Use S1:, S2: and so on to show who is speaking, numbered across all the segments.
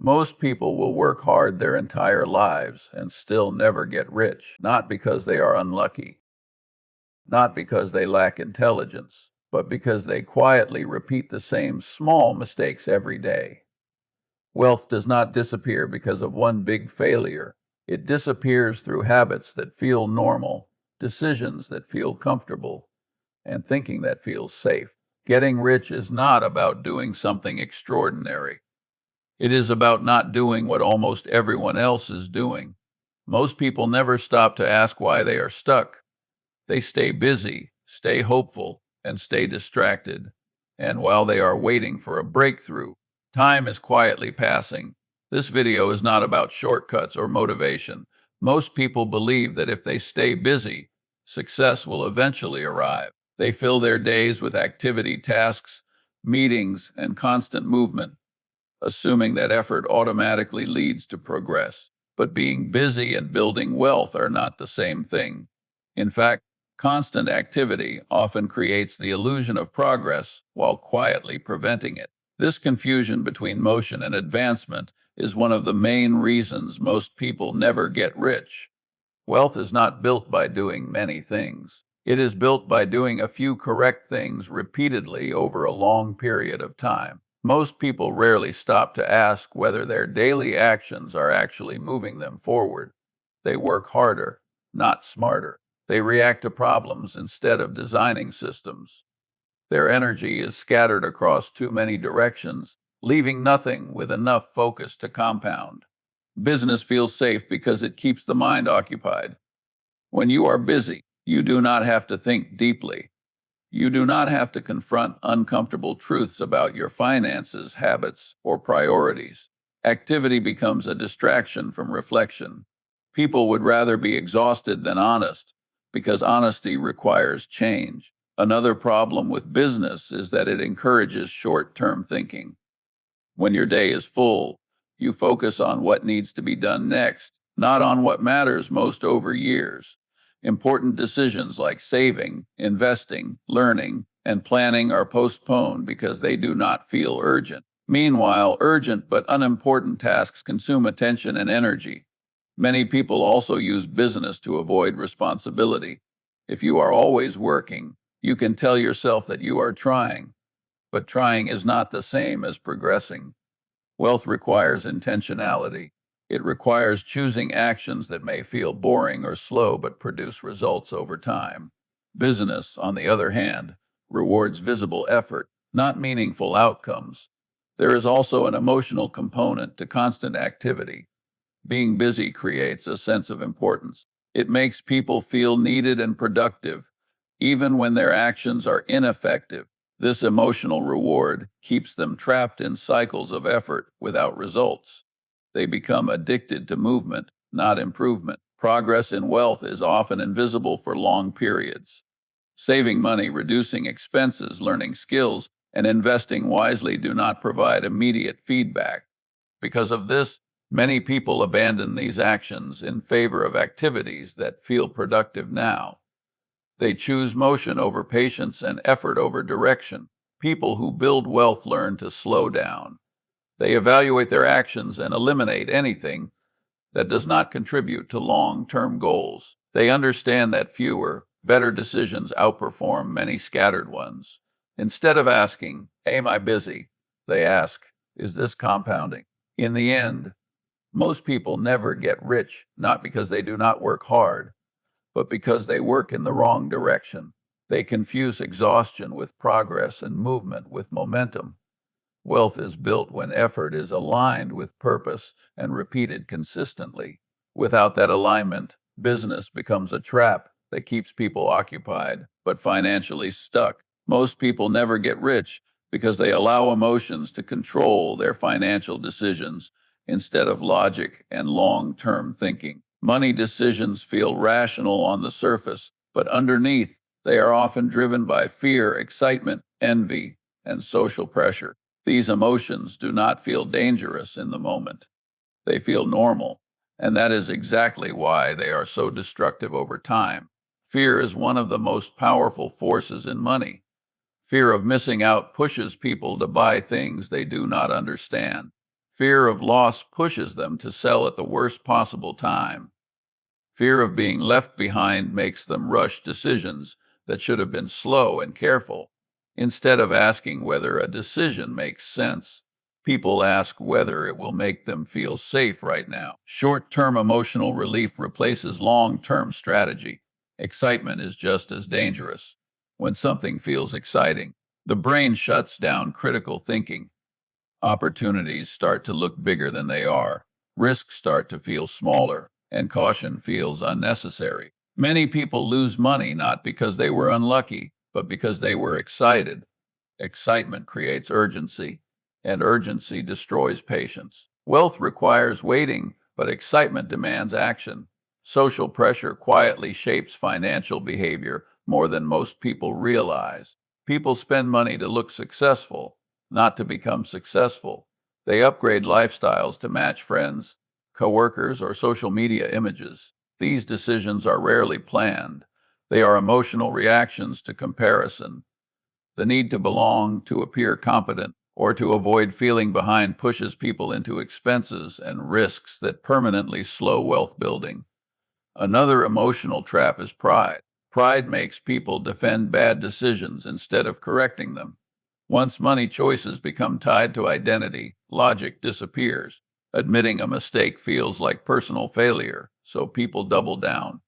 S1: Most people will work hard their entire lives and still never get rich, not because they are unlucky, not because they lack intelligence, but because they quietly repeat the same small mistakes every day. Wealth does not disappear because of one big failure. It disappears through habits that feel normal, decisions that feel comfortable, and thinking that feels safe. Getting rich is not about doing something extraordinary. It is about not doing what almost everyone else is doing. Most people never stop to ask why they are stuck. They stay busy, stay hopeful, and stay distracted. And while they are waiting for a breakthrough, time is quietly passing. This video is not about shortcuts or motivation. Most people believe that if they stay busy, success will eventually arrive. They fill their days with activity, tasks, meetings, and constant movement, assuming that effort automatically leads to progress. But being busy and building wealth are not the same thing. In fact, constant activity often creates the illusion of progress while quietly preventing it. This confusion between motion and advancement is one of the main reasons most people never get rich. Wealth is not built by doing many things. It is built by doing a few correct things repeatedly over a long period of time. Most people rarely stop to ask whether their daily actions are actually moving them forward. They work harder, not smarter. They react to problems instead of designing systems. Their energy is scattered across too many directions, leaving nothing with enough focus to compound. Business feels safe because it keeps the mind occupied. When you are busy, you do not have to think deeply. You do not have to confront uncomfortable truths about your finances, habits, or priorities. Activity becomes a distraction from reflection. People would rather be exhausted than honest because honesty requires change. Another problem with business is that it encourages short-term thinking. When your day is full, you focus on what needs to be done next, not on what matters most over years. Important decisions like saving, investing, learning, and planning are postponed because they do not feel urgent. Meanwhile, urgent but unimportant tasks consume attention and energy. Many people also use business to avoid responsibility. If you are always working, you can tell yourself that you are trying, but trying is not the same as progressing. Wealth requires intentionality. It requires choosing actions that may feel boring or slow but produce results over time. Business, on the other hand, rewards visible effort, not meaningful outcomes. There is also an emotional component to constant activity. Being busy creates a sense of importance. It makes people feel needed and productive, even when their actions are ineffective. This emotional reward keeps them trapped in cycles of effort without results. They become addicted to movement, not improvement. Progress in wealth is often invisible for long periods. Saving money, reducing expenses, learning skills, and investing wisely do not provide immediate feedback. Because of this, many people abandon these actions in favor of activities that feel productive now. They choose motion over patience and effort over direction. People who build wealth learn to slow down. They evaluate their actions and eliminate anything that does not contribute to long-term goals. They understand that fewer, better decisions outperform many scattered ones. Instead of asking, "Am I busy?" they ask, "Is this compounding?" In the end, most people never get rich, not because they do not work hard, but because they work in the wrong direction. They confuse exhaustion with progress and movement with momentum. Wealth is built when effort is aligned with purpose and repeated consistently. Without that alignment, business becomes a trap that keeps people occupied but financially stuck. Most people never get rich because they allow emotions to control their financial decisions instead of logic and long-term thinking. Money decisions feel rational on the surface, but underneath, they are often driven by fear, excitement, envy, and social pressure. These emotions do not feel dangerous in the moment. They feel normal, and that is exactly why they are so destructive over time. Fear is one of the most powerful forces in money. Fear of missing out pushes people to buy things they do not understand. Fear of loss pushes them to sell at the worst possible time. Fear of being left behind makes them rush decisions that should have been slow and careful. Instead of asking whether a decision makes sense, people ask whether it will make them feel safe right now. Short-term emotional relief replaces long-term strategy. Excitement is just as dangerous. When something feels exciting, the brain shuts down critical thinking. Opportunities start to look bigger than they are. Risks start to feel smaller, and caution feels unnecessary. Many people lose money not because they were unlucky, but because they were excited. Excitement creates urgency, and urgency destroys patience. Wealth requires waiting, but excitement demands action. Social pressure quietly shapes financial behavior more than most people realize. People spend money to look successful, not to become successful. They upgrade lifestyles to match friends, coworkers, or social media images. These decisions are rarely planned. They are emotional reactions to comparison. The need to belong, to appear competent, or to avoid feeling behind pushes people into expenses and risks that permanently slow wealth building. Another emotional trap is pride. Pride makes people defend bad decisions instead of correcting them. Once money choices become tied to identity, logic disappears. Admitting a mistake feels like personal failure, so people double down.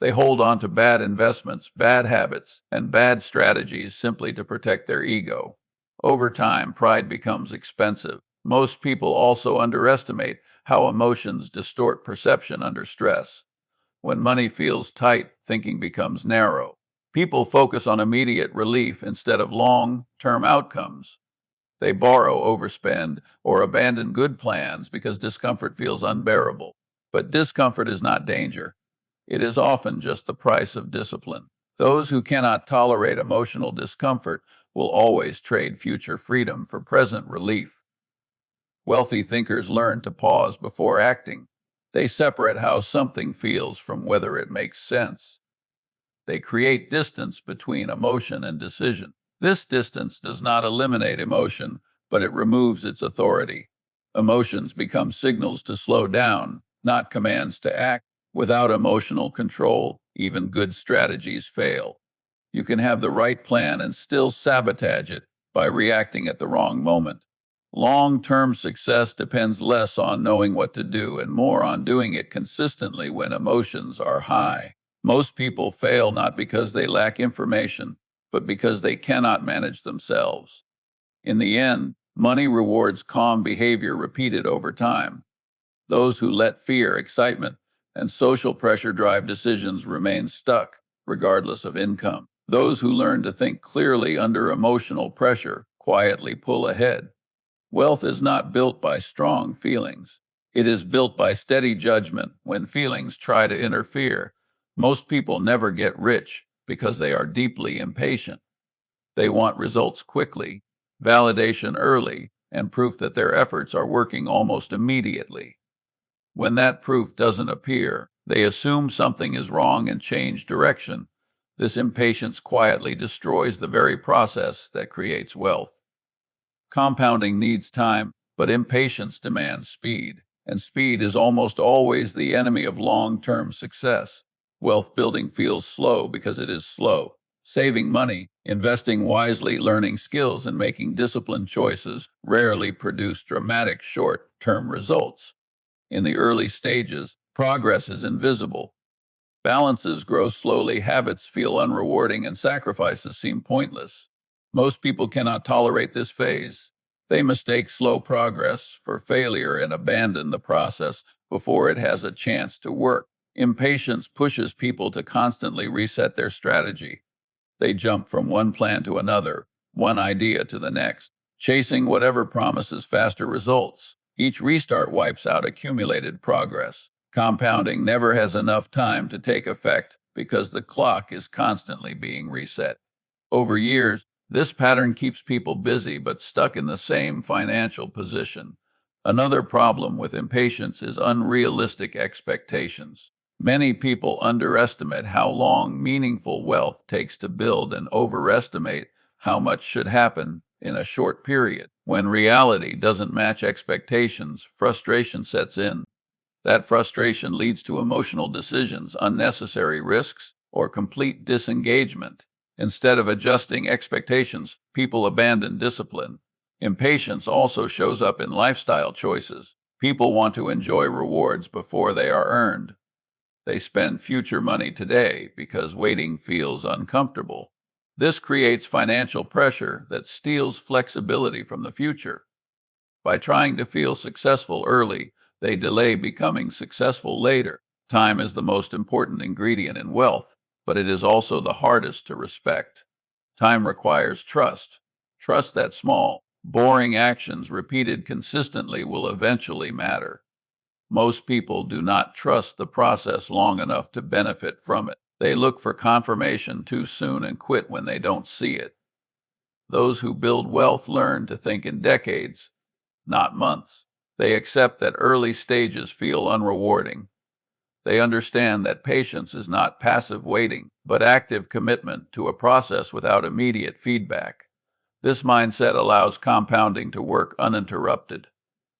S1: They hold on to bad investments, bad habits, and bad strategies simply to protect their ego. Over time, pride becomes expensive. Most people also underestimate how emotions distort perception under stress. When money feels tight, thinking becomes narrow. People focus on immediate relief instead of long-term outcomes. They borrow, overspend, or abandon good plans because discomfort feels unbearable. But discomfort is not danger. It is often just the price of discipline. Those who cannot tolerate emotional discomfort will always trade future freedom for present relief. Wealthy thinkers learn to pause before acting. They separate how something feels from whether it makes sense. They create distance between emotion and decision. This distance does not eliminate emotion, but it removes its authority. Emotions become signals to slow down, not commands to act. Without emotional control, even good strategies fail. You can have the right plan and still sabotage it by reacting at the wrong moment. Long-term success depends less on knowing what to do and more on doing it consistently when emotions are high. Most people fail not because they lack information, but because they cannot manage themselves. In the end, money rewards calm behavior repeated over time. Those who let fear, excitement, and social pressure drive decisions remain stuck, regardless of income. Those who learn to think clearly under emotional pressure quietly pull ahead. Wealth is not built by strong feelings. It is built by steady judgment when feelings try to interfere. Most people never get rich because they are deeply impatient. They want results quickly, validation early, and proof that their efforts are working almost immediately. When that proof doesn't appear, they assume something is wrong and change direction. This impatience quietly destroys the very process that creates wealth. Compounding needs time, but impatience demands speed, and speed is almost always the enemy of long-term success. Wealth building feels slow because it is slow. Saving money, investing wisely, learning skills, and making disciplined choices rarely produce dramatic short-term results. In the early stages, progress is invisible. Balances grow slowly, habits feel unrewarding, and sacrifices seem pointless. Most people cannot tolerate this phase. They mistake slow progress for failure and abandon the process before it has a chance to work. Impatience pushes people to constantly reset their strategy. They jump from one plan to another, one idea to the next, chasing whatever promises faster results. Each restart wipes out accumulated progress. Compounding never has enough time to take effect because the clock is constantly being reset. Over years, this pattern keeps people busy but stuck in the same financial position. Another problem with impatience is unrealistic expectations. Many people underestimate how long meaningful wealth takes to build and overestimate how much should happen in a short period. When reality doesn't match expectations, frustration sets in. That frustration leads to emotional decisions, unnecessary risks, or complete disengagement. Instead of adjusting expectations, people abandon discipline. Impatience also shows up in lifestyle choices. People want to enjoy rewards before they are earned. They spend future money today because waiting feels uncomfortable. This creates financial pressure that steals flexibility from the future. By trying to feel successful early, they delay becoming successful later. Time is the most important ingredient in wealth, but it is also the hardest to respect. Time requires trust. Trust that small, boring actions repeated consistently will eventually matter. Most people do not trust the process long enough to benefit from it. They look for confirmation too soon and quit when they don't see it. Those who build wealth learn to think in decades, not months. They accept that early stages feel unrewarding. They understand that patience is not passive waiting, but active commitment to a process without immediate feedback. This mindset allows compounding to work uninterrupted.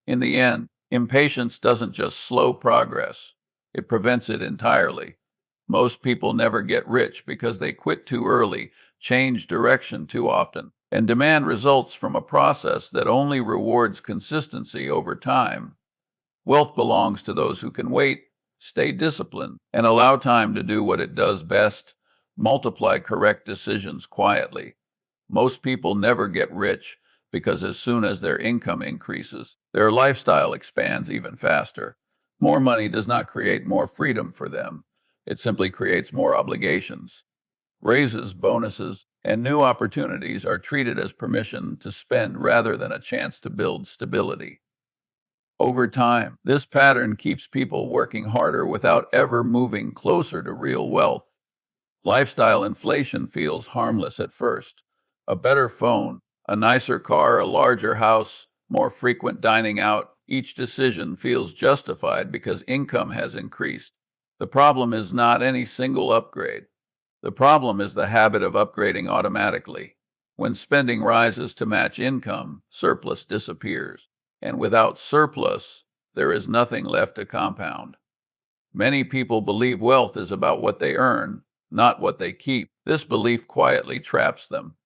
S1: In the end, impatience doesn't just slow progress, it prevents it entirely. Most people never get rich because they quit too early, change direction too often, and demand results from a process that only rewards consistency over time. Wealth belongs to those who can wait, stay disciplined, and allow time to do what it does best: multiply correct decisions quietly. Most people never get rich because as soon as their income increases, their lifestyle expands even faster. More money does not create more freedom for them. It simply creates more obligations. Raises, bonuses, and new opportunities are treated as permission to spend rather than a chance to build stability. Over time, this pattern keeps people working harder without ever moving closer to real wealth. Lifestyle inflation feels harmless at first. A better phone, a nicer car, a larger house, more frequent dining out, each decision feels justified because income has increased. The problem is not any single upgrade. The problem is the habit of upgrading automatically. When spending rises to match income, surplus disappears. And without surplus, there is nothing left to compound. Many people believe wealth is about what they earn, not what they keep. This belief quietly traps them.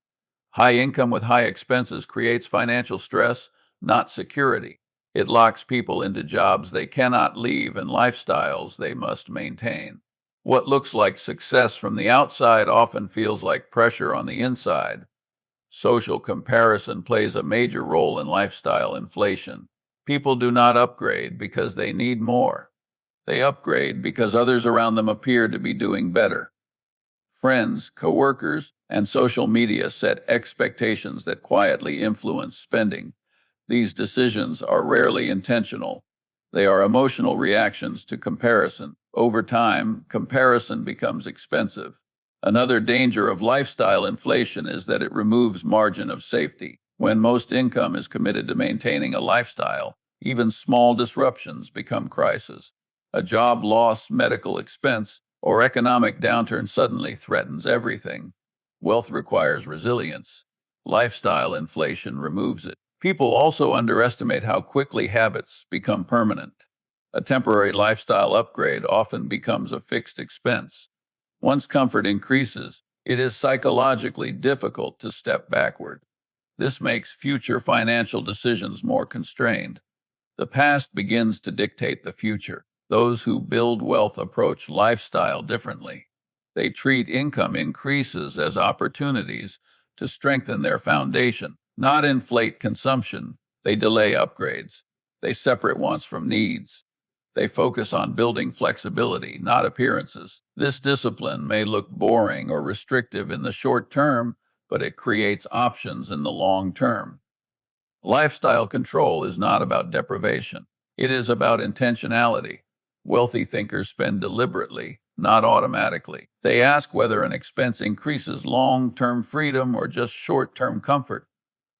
S1: High income with high expenses creates financial stress, not security. It locks people into jobs they cannot leave and lifestyles they must maintain. What looks like success from the outside often feels like pressure on the inside. Social comparison plays a major role in lifestyle inflation. People do not upgrade because they need more. They upgrade because others around them appear to be doing better. Friends, coworkers, and social media set expectations that quietly influence spending. These decisions are rarely intentional. They are emotional reactions to comparison. Over time, comparison becomes expensive. Another danger of lifestyle inflation is that it removes margin of safety. When most income is committed to maintaining a lifestyle, even small disruptions become crises. A job loss, medical expense, or economic downturn suddenly threatens everything. Wealth requires resilience. Lifestyle inflation removes it. People also underestimate how quickly habits become permanent. A temporary lifestyle upgrade often becomes a fixed expense. Once comfort increases, it is psychologically difficult to step backward. This makes future financial decisions more constrained. The past begins to dictate the future. Those who build wealth approach lifestyle differently. They treat income increases as opportunities to strengthen their foundation, not inflate consumption. They delay upgrades. They separate wants from needs. They focus on building flexibility, not appearances. This discipline may look boring or restrictive in the short term, but it creates options in the long term. Lifestyle control is not about deprivation. It is about intentionality. Wealthy thinkers spend deliberately, not automatically. They ask whether an expense increases long-term freedom or just short-term comfort.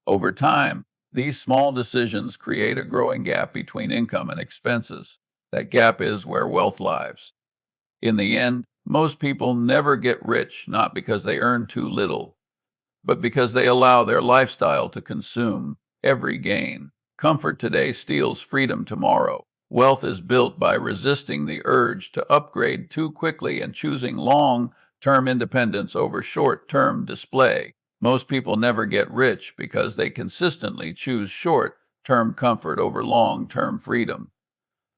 S1: Over time, these small decisions create a growing gap between income and expenses. That gap is where wealth lies. In the end, most people never get rich not because they earn too little, but because they allow their lifestyle to consume every gain. Comfort today steals freedom tomorrow. Wealth is built by resisting the urge to upgrade too quickly and choosing long-term independence over short-term display. Most people never get rich because they consistently choose short-term comfort over long-term freedom.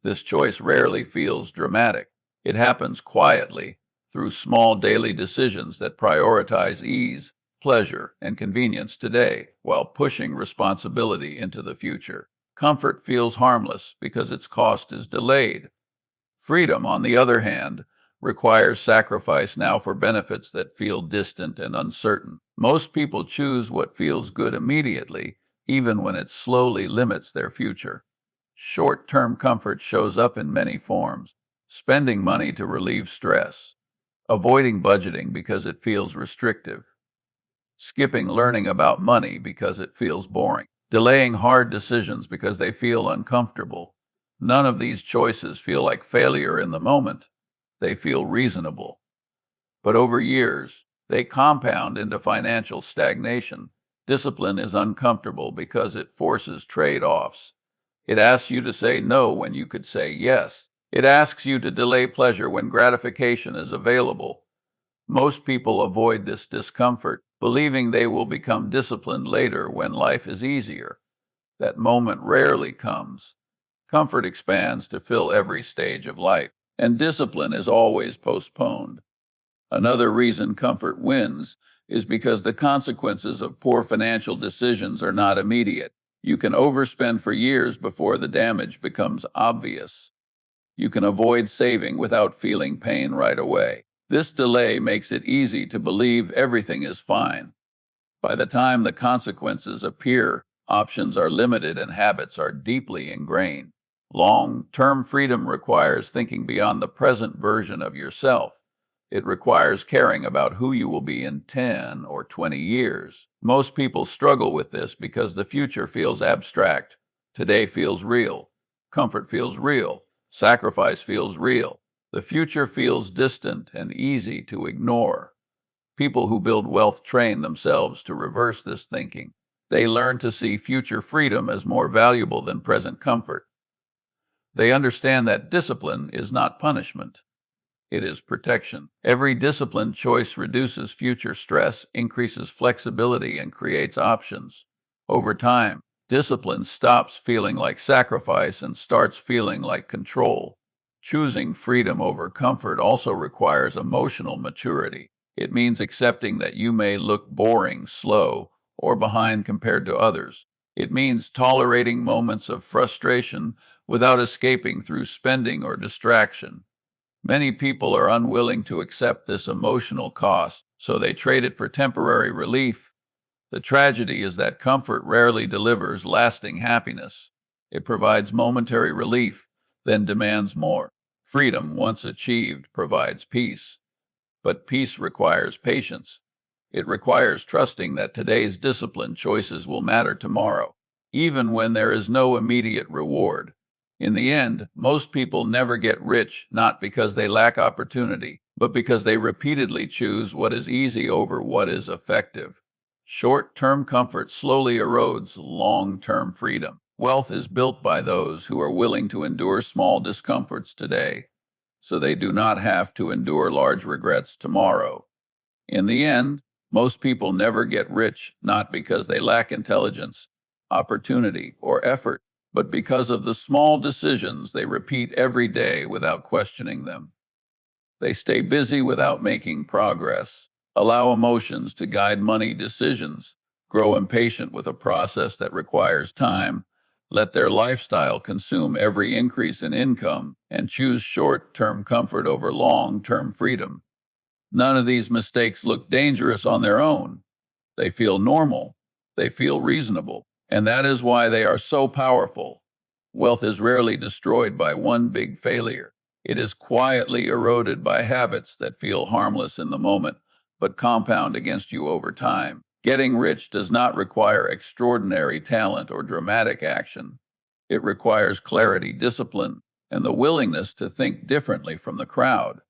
S1: This choice rarely feels dramatic. It happens quietly through small daily decisions that prioritize ease, pleasure, and convenience today while pushing responsibility into the future. Comfort feels harmless because its cost is delayed. Freedom, on the other hand, requires sacrifice now for benefits that feel distant and uncertain. Most people choose what feels good immediately, even when it slowly limits their future. Short-term comfort shows up in many forms: spending money to relieve stress, avoiding budgeting because it feels restrictive, skipping learning about money because it feels boring, delaying hard decisions because they feel uncomfortable. None of these choices feel like failure in the moment. They feel reasonable. But over years, they compound into financial stagnation. Discipline is uncomfortable because it forces trade-offs. It asks you to say no when you could say yes. It asks you to delay pleasure when gratification is available. Most people avoid this discomfort, believing they will become disciplined later when life is easier. That moment rarely comes. Comfort expands to fill every stage of life, and discipline is always postponed. Another reason comfort wins is because the consequences of poor financial decisions are not immediate. You can overspend for years before the damage becomes obvious. You can avoid saving without feeling pain right away. This delay makes it easy to believe everything is fine. By the time the consequences appear, options are limited and habits are deeply ingrained. Long-term freedom requires thinking beyond the present version of yourself. It requires caring about who you will be in 10 or 20 years. Most people struggle with this because the future feels abstract. Today feels real. Comfort feels real. Sacrifice feels real. The future feels distant and easy to ignore. People who build wealth train themselves to reverse this thinking. They learn to see future freedom as more valuable than present comfort. They understand that discipline is not punishment. It is protection. Every disciplined choice reduces future stress, increases flexibility, and creates options. Over time, discipline stops feeling like sacrifice and starts feeling like control. Choosing freedom over comfort also requires emotional maturity. It means accepting that you may look boring, slow, or behind compared to others. It means tolerating moments of frustration without escaping through spending or distraction. Many people are unwilling to accept this emotional cost, so they trade it for temporary relief. The tragedy is that comfort rarely delivers lasting happiness. It provides momentary relief, then demands more. Freedom, once achieved, provides peace. But peace requires patience. It requires trusting that today's disciplined choices will matter tomorrow, even when there is no immediate reward. In the end, most people never get rich not because they lack opportunity, but because they repeatedly choose what is easy over what is effective. Short-term comfort slowly erodes long-term freedom. Wealth is built by those who are willing to endure small discomforts today, so they do not have to endure large regrets tomorrow. In the end, most people never get rich not because they lack intelligence, opportunity, or effort, but because of the small decisions they repeat every day without questioning them. They stay busy without making progress, allow emotions to guide money decisions, grow impatient with a process that requires time, let their lifestyle consume every increase in income, and choose short-term comfort over long-term freedom. None of these mistakes look dangerous on their own. They feel normal. They feel reasonable. And that is why they are so powerful. Wealth is rarely destroyed by one big failure. It is quietly eroded by habits that feel harmless in the moment, but compound against you over time. Getting rich does not require extraordinary talent or dramatic action. It requires clarity, discipline, and the willingness to think differently from the crowd.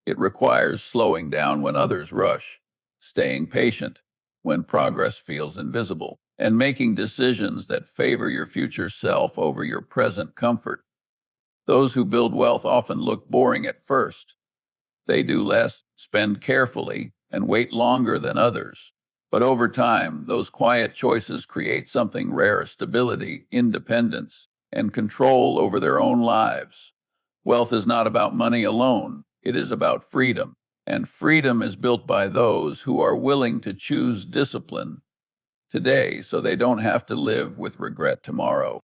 S1: It requires slowing down when others rush, staying patient, when progress feels invisible, and making decisions that favor your future self over your present comfort. Those who build wealth often look boring at first. They do less, spend carefully, and wait longer than others. But over time, those quiet choices create something rare: stability, independence, and control over their own lives. Wealth is not about money alone, it is about freedom. And freedom is built by those who are willing to choose discipline today so they don't have to live with regret tomorrow.